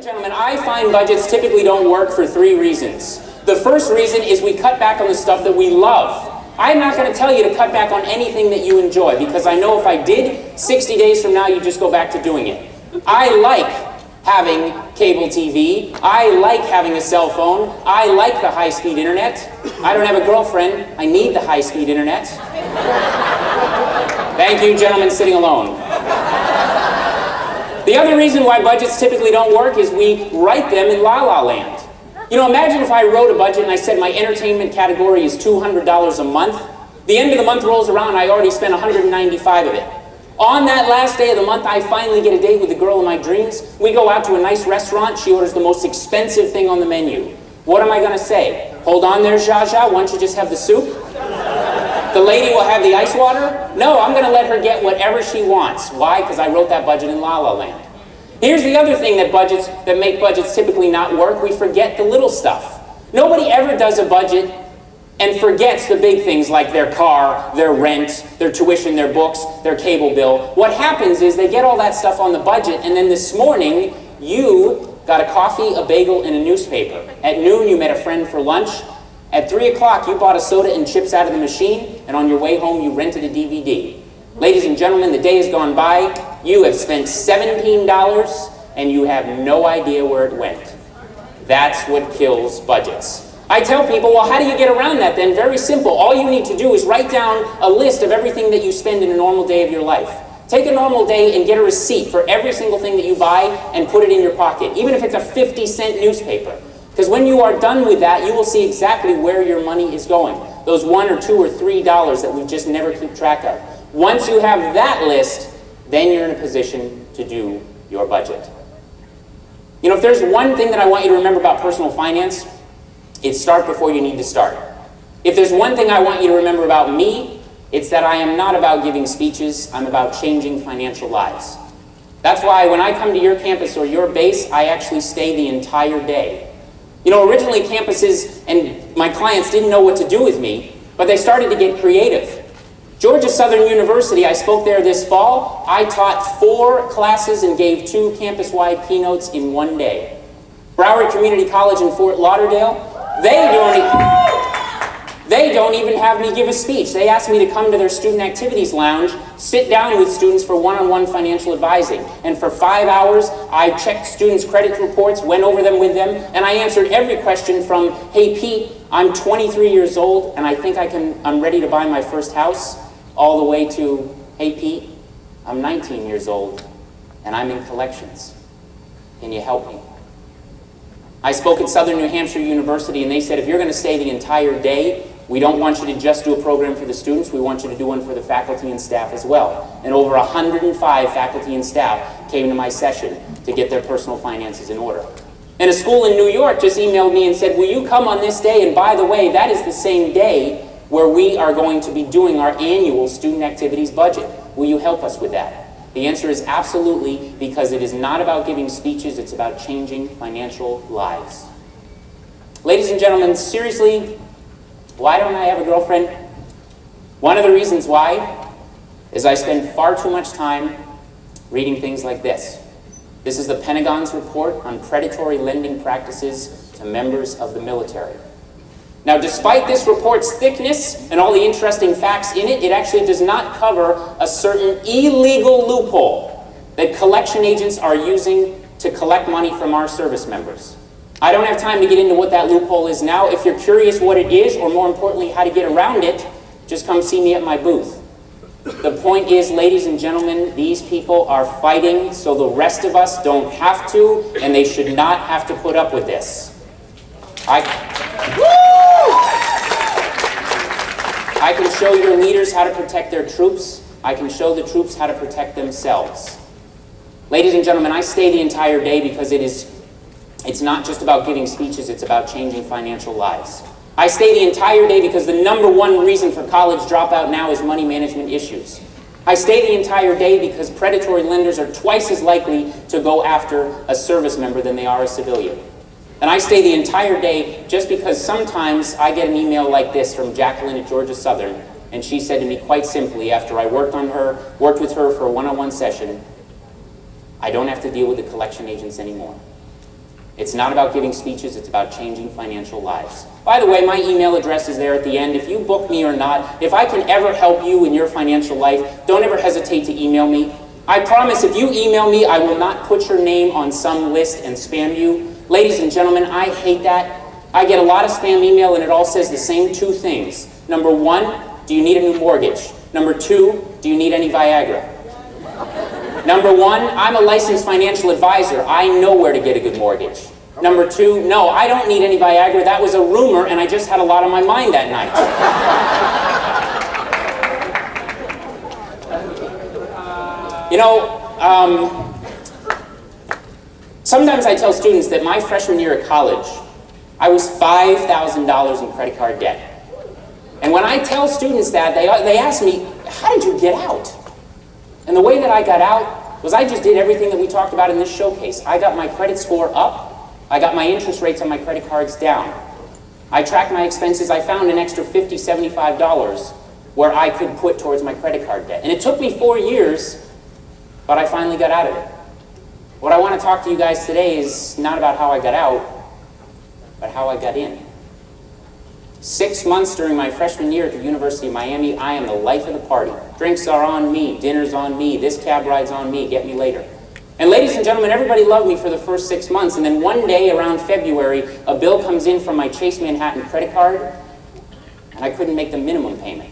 Gentlemen, I find budgets typically don't work for 3 reasons. The first reason is we cut back on the stuff that we love. I'm not going to tell you to cut back on anything that you enjoy, because I know if I did, 60 days from now you just go back to doing it. I like having cable TV. I like having a cell phone. I like the high-speed internet. I don't have a girlfriend. I need the high-speed internet. Thank you, gentlemen sitting alone. The other reason why budgets typically don't work is we write them in la-la land. You know, imagine if I wrote a budget and I said my entertainment category is $200 a month. The end of the month rolls around, I already spent $195 of it. On that last day of the month, I finally get a date with the girl of my dreams. We go out to a nice restaurant. She orders the most expensive thing on the menu. What am I going to say? Hold on there, Zsa Zsa, why don't you just have the soup? The lady will have the ice water? No, I'm going to let her get whatever she wants. Why? Because I wrote that budget in La La Land. Here's the other thing that make budgets typically not work. We forget the little stuff. Nobody ever does a budget and forgets the big things like their car, their rent, their tuition, their books, their cable bill. What happens is they get all that stuff on the budget, and then this morning you got a coffee, a bagel, and a newspaper. At noon you met a friend for lunch. At 3 o'clock you bought a soda and chips out of the machine, and on your way home you rented a DVD. Ladies and gentlemen, the day has gone by. You have spent $17 and you have no idea where it went. That's what kills budgets. I tell people, well, how do you get around that then? Very simple. All you need to do is write down a list of everything that you spend in a normal day of your life. Take a normal day and get a receipt for every single thing that you buy and put it in your pocket, even if it's a 50-cent newspaper. Because when you are done with that, you will see exactly where your money is going. Those $1 or $2 or $3 that we just never keep track of. Once you have that list, then you're in a position to do your budget. You know, if there's one thing that I want you to remember about personal finance, it's start before you need to start. If there's one thing I want you to remember about me, it's that I am not about giving speeches, I'm about changing financial lives. That's why when I come to your campus or your base, I actually stay the entire day. You know, originally campuses and my clients didn't know what to do with me, but they started to get creative. Georgia Southern University, I spoke there this fall. I taught 4 classes and gave 2 campus-wide keynotes in one day. Broward Community College in Fort Lauderdale, they don't even have me give a speech. They asked me to come to their student activities lounge, sit down with students for one-on-one financial advising. And for 5 hours, I checked students' credit reports, went over them with them, and I answered every question from, hey Pete, I'm 23 years old and I think I'm ready to buy my first house, all the way to, hey Pete, I'm 19 years old and I'm in collections. Can you help me? I spoke at Southern New Hampshire University and they said, if you're going to stay the entire day, we don't want you to just do a program for the students, we want you to do one for the faculty and staff as well. And over 105 faculty and staff came to my session to get their personal finances in order. And a school in New York just emailed me and said, will you come on this day? And by the way, that is the same day where we are going to be doing our annual student activities budget. Will you help us with that? The answer is absolutely, because it is not about giving speeches, it's about changing financial lives. Ladies and gentlemen, seriously, why don't I have a girlfriend? One of the reasons why is I spend far too much time reading things like this. This is the Pentagon's report on predatory lending practices to members of the military. Now, despite this report's thickness and all the interesting facts in it, it actually does not cover a certain illegal loophole that collection agents are using to collect money from our service members. I don't have time to get into what that loophole is now. If you're curious what it is, or more importantly, how to get around it, just come see me at my booth. The point is, ladies and gentlemen, these people are fighting so the rest of us don't have to, and they should not have to put up with this. I can show your leaders how to protect their troops. I can show the troops how to protect themselves. Ladies and gentlemen, I stay the entire day because it's not just about giving speeches, it's about changing financial lives. I stay the entire day because the #1 reason for college dropout now is money management issues. I stay the entire day because predatory lenders are twice as likely to go after a service member than they are a civilian. And I stay the entire day just because sometimes I get an email like this from Jacqueline at Georgia Southern, and she said to me quite simply, after I worked with her for a one-on-one session, I don't have to deal with the collection agents anymore. It's not about giving speeches, it's about changing financial lives. By the way, my email address is there at the end. If you book me or not, if I can ever help you in your financial life, don't ever hesitate to email me. I promise if you email me, I will not put your name on some list and spam you. Ladies and gentlemen, I hate that. I get a lot of spam email and it all says the same two things. Number one, do you need a new mortgage? Number two, do you need any Viagra? Number one, I'm a licensed financial advisor. I know where to get a good mortgage. Number two, no, I don't need any Viagra. That was a rumor and I just had a lot on my mind that night. You know, sometimes I tell students that my freshman year at college, I was $5,000 in credit card debt. And when I tell students that, they ask me, how did you get out? And the way that I got out was I just did everything that we talked about in this showcase. I got my credit score up. I got my interest rates on my credit cards down. I tracked my expenses. I found an extra $50, $75 where I could put towards my credit card debt. And it took me 4 years, but I finally got out of it. What I want to talk to you guys today is not about how I got out, but how I got in. 6 months during my freshman year at the University of Miami, I am the life of the party. Drinks are on me, dinner's on me, this cab ride's on me, get me later. And ladies and gentlemen, everybody loved me for the first 6 months, and then one day around February, a bill comes in from my Chase Manhattan credit card, and I couldn't make the minimum payment.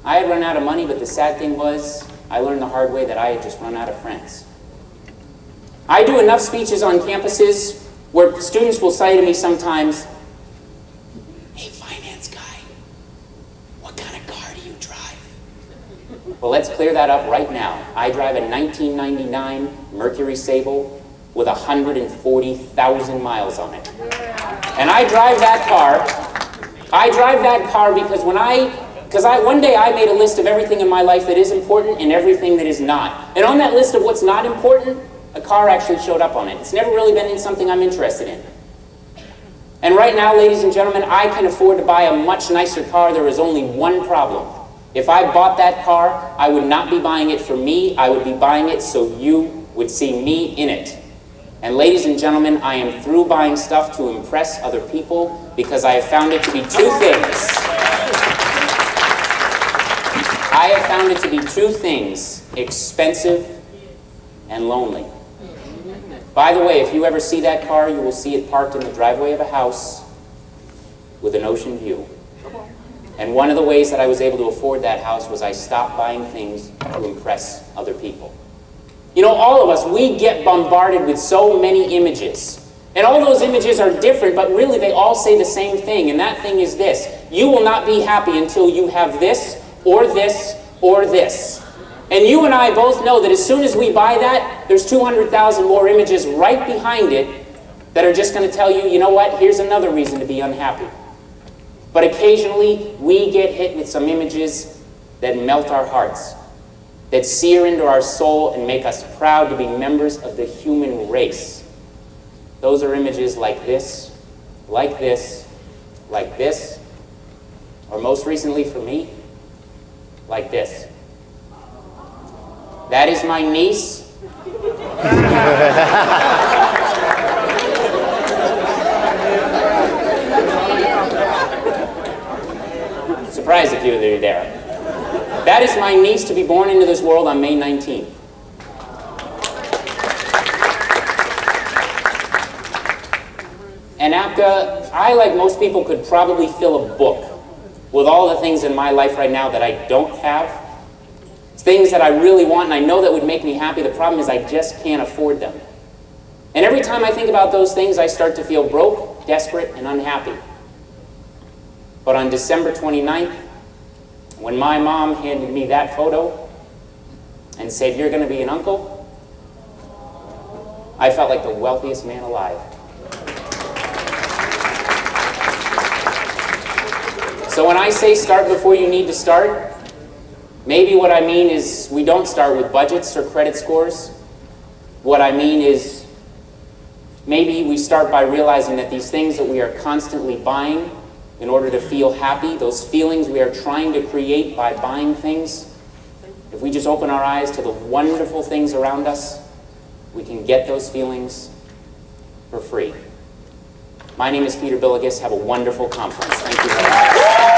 I had run out of money, but the sad thing was, I learned the hard way that I had just run out of friends. I do enough speeches on campuses where students will say to me sometimes, "Hey, finance guy, what kind of car do you drive?" Well, let's clear that up right now. I drive a 1999 Mercury Sable with 140,000 miles on it. And I drive that car because one day I made a list of everything in my life that is important and everything that is not. And on that list of what's not important, a car actually showed up on it. It's never really been in something I'm interested in. And right now, ladies and gentlemen, I can afford to buy a much nicer car. There is only one problem. If I bought that car, I would not be buying it for me. I would be buying it so you would see me in it. And ladies and gentlemen, I am through buying stuff to impress other people because I have found it to be two things. I have found it to be two things: expensive and lonely. By the way, if you ever see that car, you will see it parked in the driveway of a house with an ocean view. And one of the ways that I was able to afford that house was I stopped buying things to impress other people. You know, all of us, we get bombarded with so many images. And all those images are different, but really they all say the same thing. And that thing is this: you will not be happy until you have this, or this, or this. And you and I both know that as soon as we buy that, there's 200,000 more images right behind it that are just going to tell you, you know what, here's another reason to be unhappy. But occasionally, we get hit with some images that melt our hearts, that sear into our soul and make us proud to be members of the human race. Those are images like this, like this, like this, or most recently for me, like this. That is my niece. Surprised a few of you there. That is my niece to be born into this world on May 19th. And APCA, I, like most people, could probably fill a book with all the things in my life right now that I don't have. Things that I really want and I know that would make me happy. The problem is I just can't afford them. And every time I think about those things, I start to feel broke, desperate, and unhappy. But on December 29th, when my mom handed me that photo and said, "You're going to be an uncle," I felt like the wealthiest man alive. So when I say start before you need to start, maybe what I mean is we don't start with budgets or credit scores. What I mean is maybe we start by realizing that these things that we are constantly buying in order to feel happy, those feelings we are trying to create by buying things, if we just open our eyes to the wonderful things around us, we can get those feelings for free. My name is Peter Bielagus. Have a wonderful conference. Thank you very much.